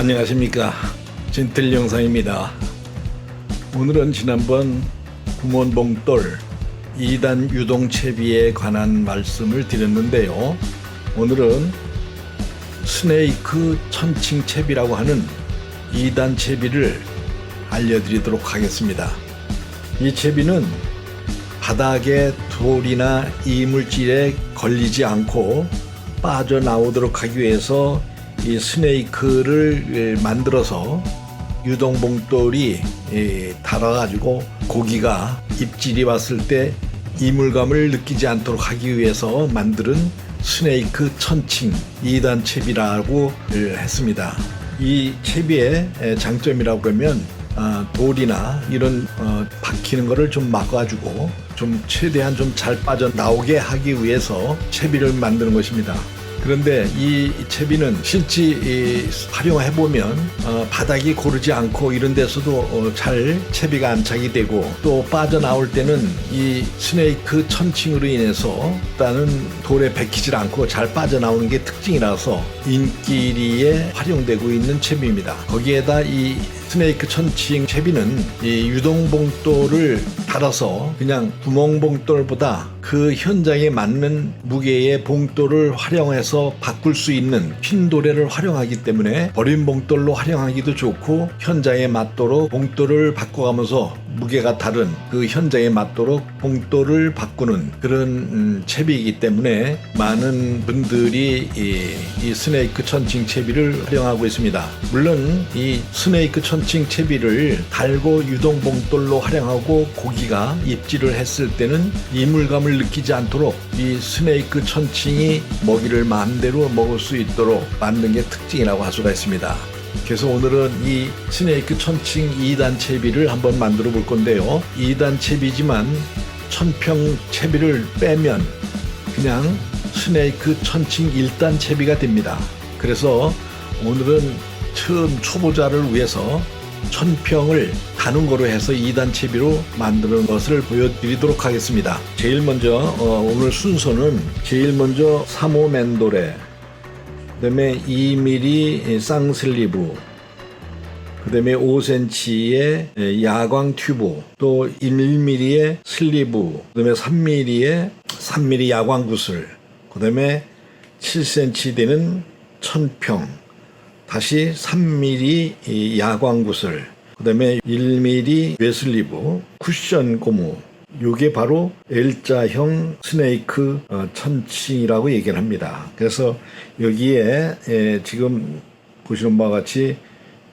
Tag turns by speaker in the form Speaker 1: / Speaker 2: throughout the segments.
Speaker 1: 안녕하십니까, 진틀 영상입니다. 오늘은 지난번 구몬봉돌 2단 유동채비에 관한 말씀을 드렸는데요. 오늘은 스네이크 천칭채비라고 하는 2단 채비를 알려드리도록 하겠습니다. 이 채비는 바닥에 돌이나 이물질에 걸리지 않고 빠져나오도록 하기 위해서 이 스네이크를 만들어서 유동봉돌이 달아가지고 고기가 입질이 왔을 때 이물감을 느끼지 않도록 하기 위해서 만드는 스네이크 천칭 2단 채비라고 했습니다. 이 채비의 장점이라고 하면 돌이나 이런 박히는 거를 좀 막아주고 좀 최대한 좀 잘 빠져나오게 하기 위해서 채비를 만드는 것입니다. 그런데 이 채비는 실제 활용해보면 바닥이 고르지 않고 이런 데서도 잘 채비가 안착이 되고, 또 빠져나올 때는 이 스네이크 천칭으로 인해서 일단은 돌에 박히질 않고 잘 빠져나오는 게 특징이라서 인기리에 활용되고 있는 채비입니다. 거기에다 이 스네이크 천칭 채비는 이 유동봉돌을 달아서 그냥 구멍봉돌보다 그 현장에 맞는 무게의 봉돌을 활용해서 바꿀 수 있는 핀도레를 활용하기 때문에 버린 봉돌로 활용하기도 좋고, 현장에 맞도록 봉돌을 바꿔가면서 무게가 다른 그 현장에 맞도록 봉돌을 바꾸는 그런 채비이기 때문에 많은 분들이 이 스네이크 천칭 채비를 활용하고 있습니다. 물론 이 스네이크 천칭 채비를 달고 유동봉돌로 활용하고 고기가 입질을 했을 때는 이물감을 느끼지 않도록 이 스네이크 천칭이 먹이를 마음대로 먹을 수 있도록 만든 게 특징이라고 할 수가 있습니다. 그래서 오늘은 이 스네이크 천칭 2단 채비를 한번 만들어 볼 건데요. 2단 채비지만 천평 채비를 빼면 그냥 스네이크 천칭 1단 채비가 됩니다. 그래서 오늘은 처음 초보자를 위해서 천평을 다는 거로 해서 2단 채비로 만드는 것을 보여드리도록 하겠습니다. 제일 먼저 오늘 순서는 제일 먼저 3호 맨돌에, 그 다음에 2mm 쌍슬리브, 그 다음에 5cm의 야광 튜브, 또 1mm의 슬리브, 그 다음에 3mm 야광 구슬, 그 다음에 7cm 되는 천평, 다시 3mm 야광 구슬, 그 다음에 1mm 웨슬리브, 쿠션 고무. 요게 바로 L자형 스네이크 천칭이라고 얘기를 합니다. 그래서 여기에 지금 보시는 바와 같이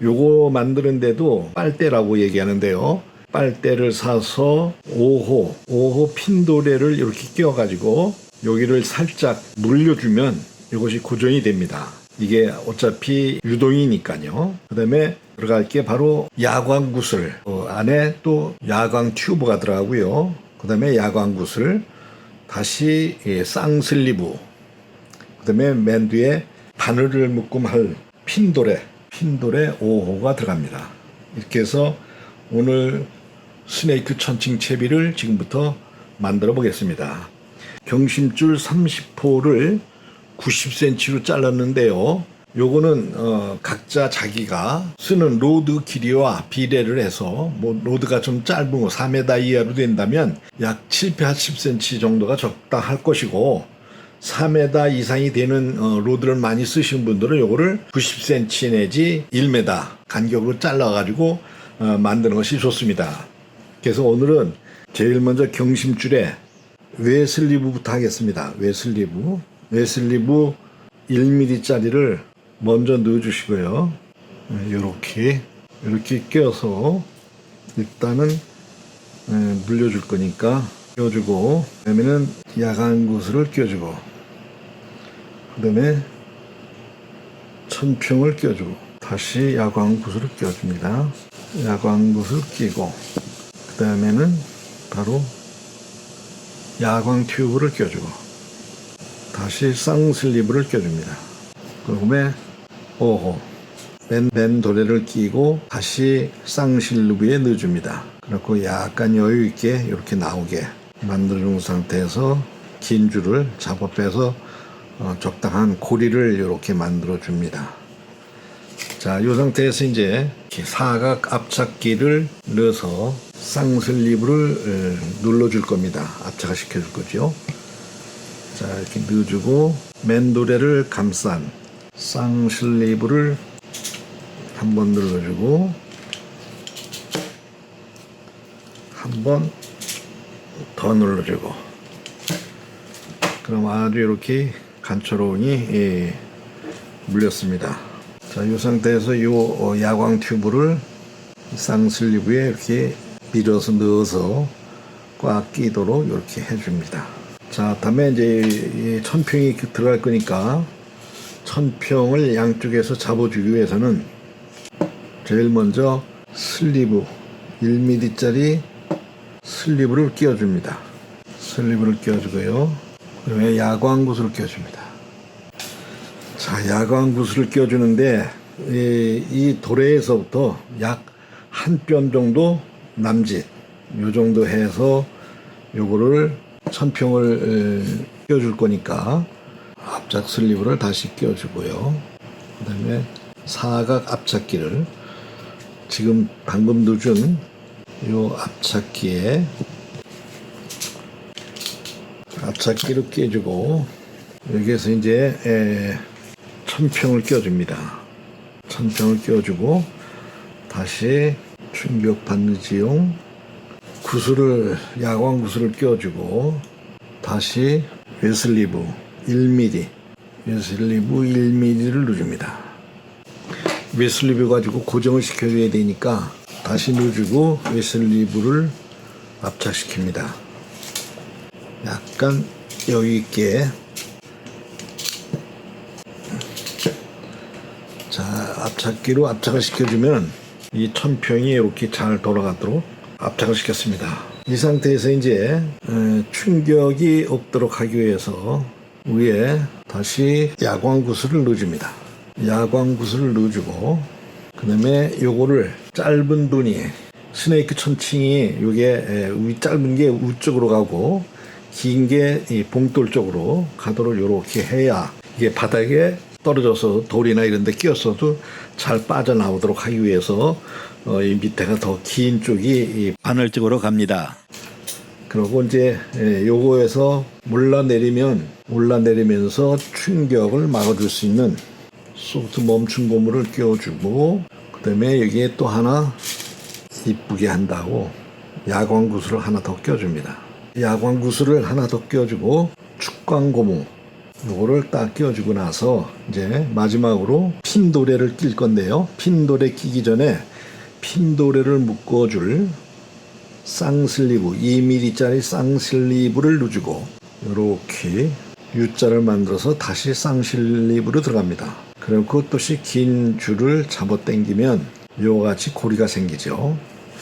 Speaker 1: 요거 만드는데도 빨대라고 얘기하는데요. 빨대를 사서 5호 핀도레를 이렇게 끼워가지고 여기를 살짝 물려주면 이것이 고정이 됩니다. 이게 어차피 유동이니까요. 그 다음에 들어갈 게 바로 야광 구슬, 안에 또 야광 튜브가 들어가고요. 그 다음에 야광 구슬, 다시 쌍슬리브, 그 다음에 맨 뒤에 바늘을 묶음할 핀도레 5호가 들어갑니다. 이렇게 해서 오늘 스네이크 천칭 채비를 지금부터 만들어 보겠습니다. 경심줄 30호를 90cm로 잘랐는데요. 요거는 각자 자기가 쓰는 로드 길이와 비례를 해서 로드가 좀 짧은 거 4m 이하로 된다면 약 780cm 정도가 적당할 것이고, 4m 이상이 되는 로드를 많이 쓰시는 분들은 요거를 90cm 내지 1m 간격으로 잘라가지고 만드는 것이 좋습니다. 그래서 오늘은 제일 먼저 경심줄에 웨슬리브부터 하겠습니다. 웨슬리브 1mm짜리를 먼저 넣어주시고요. 이렇게 껴서 일단은 물려줄 거니까 껴주고, 그다음에는 야광 구슬을 껴주고, 그다음에 천평을 껴주고, 다시 야광 구슬을 껴줍니다. 야광 구슬 끼고, 그다음에는 바로 야광 튜브를 껴주고, 다시 쌍슬리브를 껴줍니다. 그다음에 5호 맨 도레를 끼고 다시 쌍슬리브에 넣어줍니다. 그리고 약간 여유 있게 이렇게 나오게 만들어준 상태에서 긴 줄을 잡아 빼서 적당한 고리를 이렇게 만들어 줍니다. 자, 자, 이 상태에서 이제 이렇게 사각 압착기를 넣어서 쌍슬리브를 눌러줄 겁니다. 압착을 시켜줄 거죠. 자, 이렇게 넣어주고 맨도레를 감싼 쌍슬리브를 한번 눌러주고 한 번 더 눌러주고, 그럼 아주 이렇게 간초로운이 물렸습니다. 자, 이 상태에서 이 야광 튜브를 쌍슬리브에 이렇게 밀어서 넣어서 꽉 끼도록 이렇게 해줍니다. 자, 다음에 이제 천평이 들어갈 거니까 천평을 양쪽에서 잡아주기 위해서는 제일 먼저 슬리브 1mm짜리 슬리브를 끼워줍니다. 슬리브를 끼워주고요. 그다음에 야광구슬을 끼워줍니다. 자, 야광구슬을 끼워주는데 이 도래에서부터 약 한 뼘 정도 남짓, 요 정도 해서 요거를 천평을 끼워줄 거니까 압착 슬리브를 다시 끼워주고요. 그 다음에 사각 압착기를 지금 방금 넣어준 요 압착기에 압착기를 끼워주고, 여기에서 이제 천평을 끼워줍니다. 천평을 끼워주고 다시 충격 받는지용 구슬을, 야광 구슬을 끼워주고 다시 웨슬리브 1mm, 웨슬리브 1mm를 넣어줍니다. 웨슬리브 가지고 고정을 시켜줘야 되니까 다시 넣어주고 웨슬리브를 압착시킵니다. 약간 여유 있게. 자, 압착기로 압착을 시켜주면 이 천평이 이렇게 잘 돌아가도록 압착을 시켰습니다. 이 상태에서 이제 충격이 없도록 하기 위해서 위에 다시 야광구슬을 넣어줍니다. 야광구슬을 넣어주고, 그 다음에 요거를 짧은 분이 스네이크 천칭이 요게 짧은 게 우쪽으로 가고 긴 게 이 봉돌 쪽으로 가도록 요렇게 해야 이게 바닥에 떨어져서 돌이나 이런 데 끼었어도 잘 빠져나오도록 하기 위해서 이 밑에가 더 긴 쪽이 이 바늘 쪽으로 갑니다. 그리고 이제 요거에서 올라내리면서 충격을 막아줄 수 있는 소프트 멈춘 고무를 끼워주고, 그 다음에 여기에 또 하나 이쁘게 한다고 야광구슬을 하나 더 끼워줍니다. 야광구슬을 하나 더 끼워주고 축광 고무 요거를 딱 끼워주고 나서 이제 마지막으로 핀도레를 낄 건데요. 핀도레 끼기 전에 핀도레를 묶어줄 쌍슬리브 2mm짜리 쌍슬리브를 넣어주고 요렇게 U자를 만들어서 다시 쌍슬리브로 들어갑니다. 그럼 그것도시 긴 줄을 잡아 당기면 요같이 고리가 생기죠.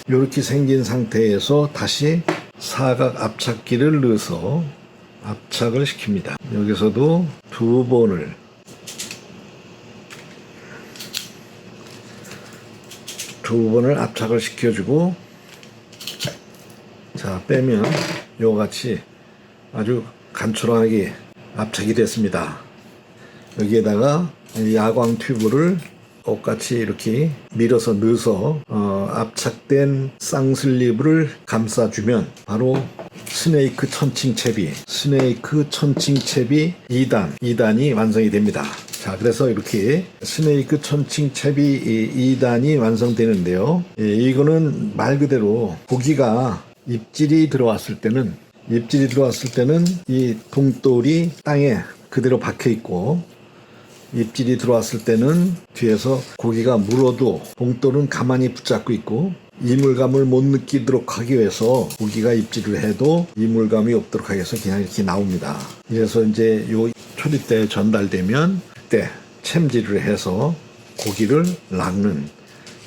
Speaker 1: 요렇게 생긴 상태에서 다시 사각 압착기를 넣어서 압착을 시킵니다. 여기서도 두 번을 압착을 시켜주고, 자, 빼면 요같이 아주 간단하게 압착이 됐습니다. 여기에다가 야광 튜브를 똑같이 이렇게 밀어서 넣어서 압착된 쌍슬리브를 감싸주면 바로 스네이크 천칭채비 2단이 완성이 됩니다. 자, 그래서 이렇게 스네이크 천칭채비 2단이 완성되는데요. 이거는 말 그대로 고기가 입질이 들어왔을 때는 이 봉돌이 땅에 그대로 박혀 있고, 입질이 들어왔을 때는 뒤에서 고기가 물어도 봉돌은 가만히 붙잡고 있고, 이물감을 못 느끼도록 하기 위해서 고기가 입질을 해도 이물감이 없도록 하기 위해서 그냥 이렇게 나옵니다. 그래서 이제 요 초리대에 전달되면 그때 챔질을 해서 고기를 낚는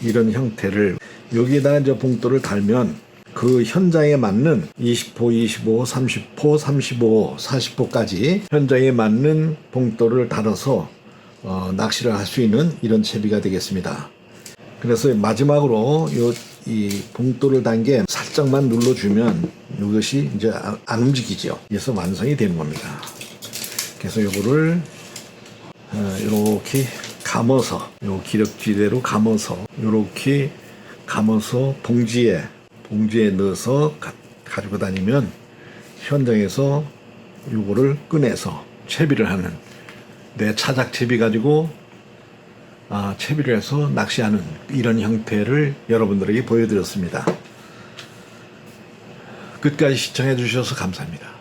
Speaker 1: 이런 형태를, 여기에다가 이제 봉돌을 달면 그 현장에 맞는 20호, 25호, 30호, 35호, 40호까지 현장에 맞는 봉돌을 달아서 낚시를 할 수 있는 이런 채비가 되겠습니다. 그래서 마지막으로 이 봉돌을 단계 살짝만 눌러주면 이것이 이제 안 움직이죠. 그래서 완성이 되는 겁니다. 그래서 이거를 이렇게 감아서 요 기력지대로 감아서 요렇게 감아서 봉지에 넣어서 가지고 다니면 현장에서 요거를 꺼내서 채비를 하는 내 차작 채비 가지고 채비를 해서 낚시하는 이런 형태를 여러분들에게 보여드렸습니다. 끝까지 시청해 주셔서 감사합니다.